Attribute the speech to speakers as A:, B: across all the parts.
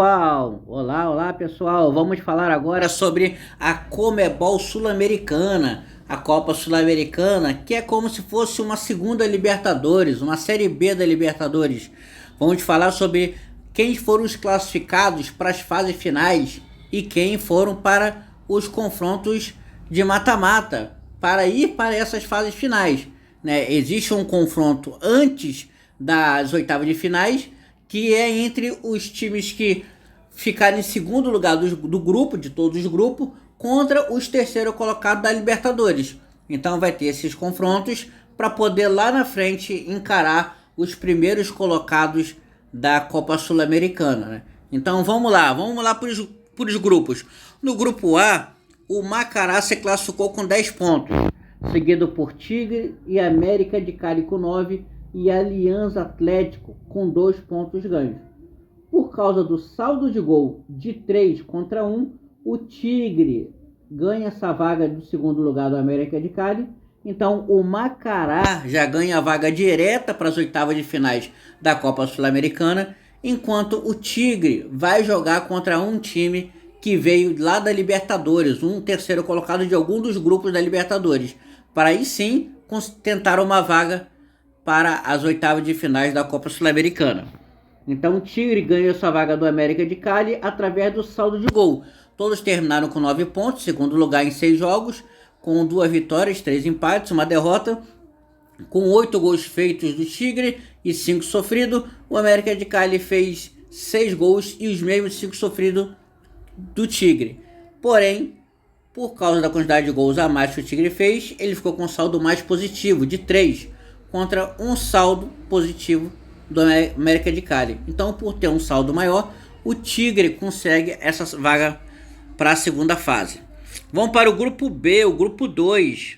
A: Pessoal, olá pessoal, vamos falar agora sobre a Conmebol Sul-Americana, a Copa Sul-Americana, que é como se fosse uma segunda Libertadores, uma Série B da Libertadores. Vamos falar sobre quem foram os classificados para as fases finais e quem foram para os confrontos de mata-mata, para ir para essas fases finais, né? Existe um confronto antes das oitavas de finais, que é entre os times que ficaram em segundo lugar do grupo, de todos os grupos, contra os terceiros colocados da Libertadores. Então vai ter esses confrontos para poder lá na frente encarar os primeiros colocados da Copa Sul-Americana, né? Então vamos lá para os grupos. No grupo A, o Macará se classificou com 10 pontos, seguido por Tigre e América de Cali com 9 e Aliança Atlético com 2 pontos ganhos. Por causa do saldo de gol de 3-1, o Tigre ganha essa vaga do segundo lugar do América de Cali. Então o Macará já ganha a vaga direta para as oitavas de finais da Copa Sul-Americana, enquanto o Tigre vai jogar contra um time que veio lá da Libertadores, um terceiro colocado de algum dos grupos da Libertadores, para aí sim tentar uma vaga para as oitavas de finais da Copa Sul-Americana. Então o Tigre ganhou sua vaga do América de Cali através do saldo de gol. Todos terminaram com 9 pontos, segundo lugar em 6 jogos, com 2 vitórias, 3 empates, uma derrota, com 8 gols feitos do Tigre e 5 sofridos. O América de Cali fez 6 gols e os mesmos 5 sofridos do Tigre. Porém, por causa da quantidade de gols a mais que o Tigre fez, ele ficou com um saldo mais positivo, de 3, contra um saldo positivo do América de Cali. Então, por ter um saldo maior, o Tigre consegue essa vaga para a segunda fase. Vamos para o grupo B, o grupo 2.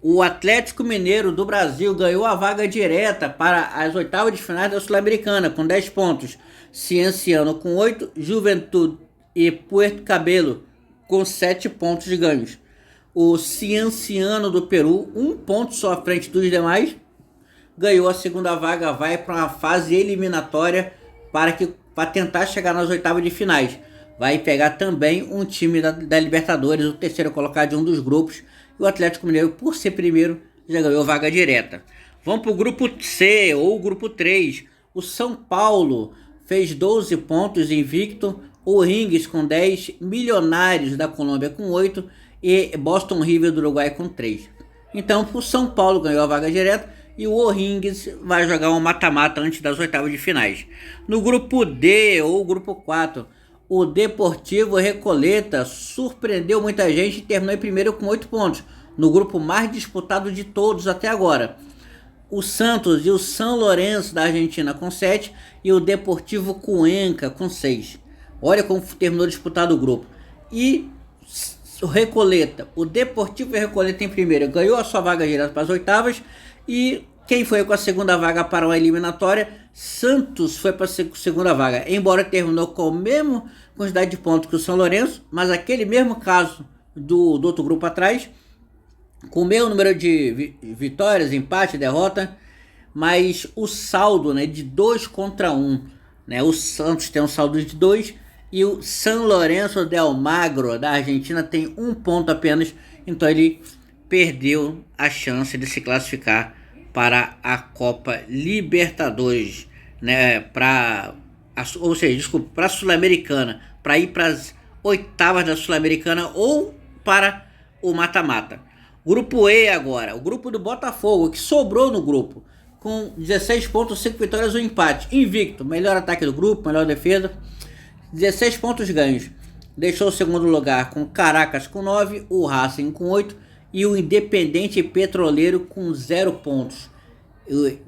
A: O Atlético Mineiro do Brasil ganhou a vaga direta para as oitavas de finais da Sul-Americana com 10 pontos. Cienciano com 8, Juventude e Puerto Cabello com 7 pontos de ganhos. O Cienciano do Peru, 1 ponto só à frente dos demais, ganhou a segunda vaga, vai para uma fase eliminatória para tentar chegar nas oitavas de finais. Vai pegar também um time da Libertadores, o terceiro colocado de um dos grupos. E o Atlético Mineiro, por ser primeiro, já ganhou vaga direta. Vamos para o grupo C, ou grupo 3. O São Paulo fez 12 pontos invicto. O Rings com 10, Milionários da Colômbia com 8 e Boston River do Uruguai com 3. Então o São Paulo ganhou a vaga direta e o O'Rings vai jogar um mata-mata antes das oitavas de finais. No grupo D, ou grupo 4, o Deportivo Recoleta surpreendeu muita gente e terminou em primeiro com 8 pontos, no grupo mais disputado de todos até agora. O Santos e o São Lourenço da Argentina com 7 e o Deportivo Cuenca com 6. Olha como terminou disputado o grupo. E o Recoleta, o Deportivo Recoleta em primeiro, ganhou a sua vaga direta para as oitavas. E quem foi com a segunda vaga para a eliminatória? Santos foi para a segunda vaga, embora terminou com a mesma quantidade de pontos que o São Lourenço, mas aquele mesmo caso do outro grupo atrás, com o mesmo número de vitórias, empate, derrota, mas o saldo, né, de 2-1, né? O Santos tem um saldo de 2 e o São Lourenço de Almagro da Argentina tem 1 ponto apenas, então ele perdeu a chance de se classificar para a Copa Libertadores, né? Para a Sul-Americana, para ir para as oitavas da Sul-Americana ou para o mata-mata. Grupo E agora, o grupo do Botafogo, que sobrou no grupo, com 16 pontos, 5 vitórias e 1 empate, invicto, melhor ataque do grupo, melhor defesa, 16 pontos ganhos. Deixou o segundo lugar com Caracas com 9, o Racing com 8 e o Independente Petroleiro com 0 pontos.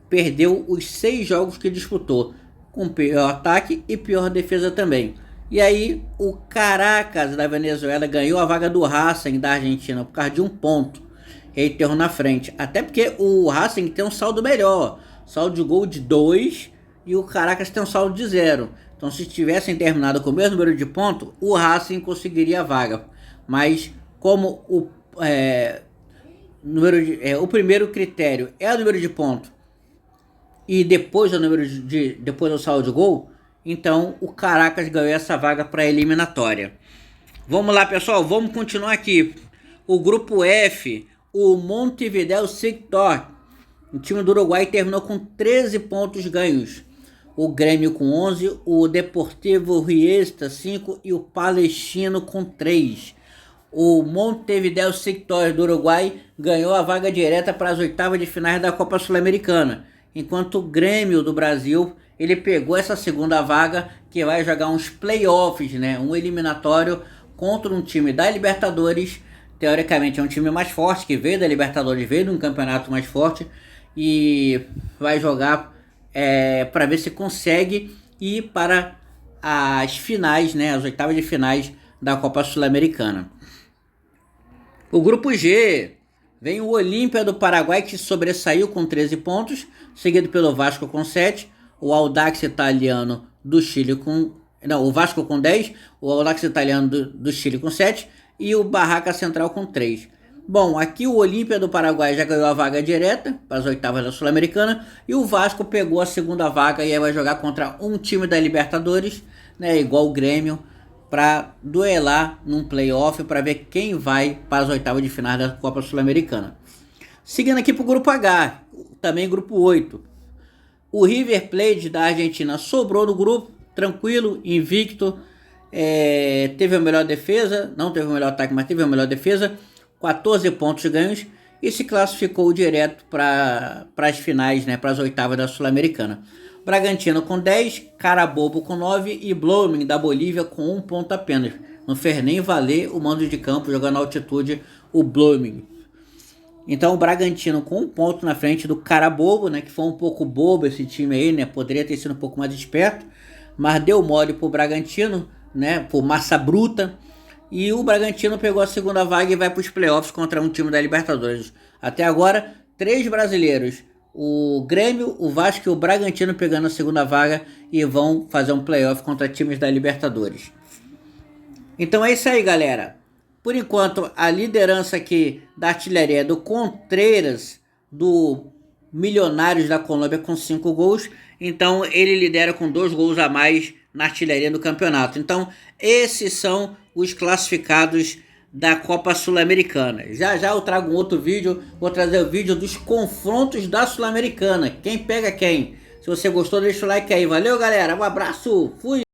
A: Perdeu os 6 jogos que disputou, com pior ataque e pior defesa também. E aí o Caracas da Venezuela ganhou a vaga do Racing da Argentina por causa de 1 ponto. Reiterou na frente, até porque o Racing tem um saldo melhor, saldo de gol de 2 e o Caracas tem um saldo de 0. Então se tivessem terminado com o mesmo número de pontos, o Racing conseguiria a vaga. Mas como o primeiro critério é o número de pontos e depois o saldo de gol, Então o Caracas ganhou essa vaga para a eliminatória. Vamos lá, pessoal, vamos continuar aqui. O grupo F, o Montevideo Cictor, o time do Uruguai, terminou com 13 pontos ganhos. O Grêmio com 11, o Deportivo Riesta 5 e o Palestino com 3. O Montevideo Cictor do Uruguai ganhou a vaga direta para as oitavas de finais da Copa Sul-Americana, enquanto o Grêmio do Brasil, ele pegou essa segunda vaga, que vai jogar uns playoffs, né? Um eliminatório contra um time da Libertadores. Teoricamente é um time mais forte, que veio da Libertadores, veio de um campeonato mais forte, e vai jogar para ver se consegue ir para as finais, né? As oitavas de finais da Copa Sul-Americana. O grupo G vem o Olímpia do Paraguai, que sobressaiu com 13 pontos, seguido pelo Vasco com 7, o Audax Italiano do Chile com... Não, o Vasco com 10, o Audax Italiano do Chile com 7 e o Barraca Central com 3. Bom, aqui o Olímpia do Paraguai já ganhou a vaga direta para as oitavas da Sul-Americana e o Vasco pegou a segunda vaga e aí vai jogar contra um time da Libertadores, né, igual o Grêmio, para duelar num playoff para ver quem vai para as oitavas de final da Copa Sul-Americana. Seguindo aqui para o grupo H, também grupo 8. O River Plate da Argentina sobrou no grupo, tranquilo, invicto, teve a melhor defesa, não teve o melhor ataque, mas teve a melhor defesa, 14 pontos ganhos e se classificou direto para as finais, né, para as oitavas da Sul-Americana. Bragantino com 10, Carabobo com 9 e Blooming da Bolívia com 1 ponto apenas. Não fez nem valer o mando de campo jogando na altitude o Blooming. Então o Bragantino com 1 ponto na frente do Carabobo, né, que foi um pouco bobo esse time aí, né, poderia ter sido um pouco mais esperto, mas deu mole pro Bragantino, né, por massa bruta. E o Bragantino pegou a segunda vaga e vai para os playoffs contra um time da Libertadores. Até agora, 3 brasileiros. O Grêmio, o Vasco e o Bragantino pegando a segunda vaga e vão fazer um playoff contra times da Libertadores. Então é isso aí, galera. Por enquanto, a liderança aqui da artilharia é do Contreras, do Milionários da Colômbia, com 5 gols. Então ele lidera com 2 gols a mais na artilharia do campeonato. Então esses são os classificados da Copa Sul-Americana. Já já eu trago um outro vídeo, vou trazer o vídeo dos confrontos da Sul-Americana. Quem pega quem? Se você gostou, deixa o like aí. Valeu, galera. Um abraço. Fui.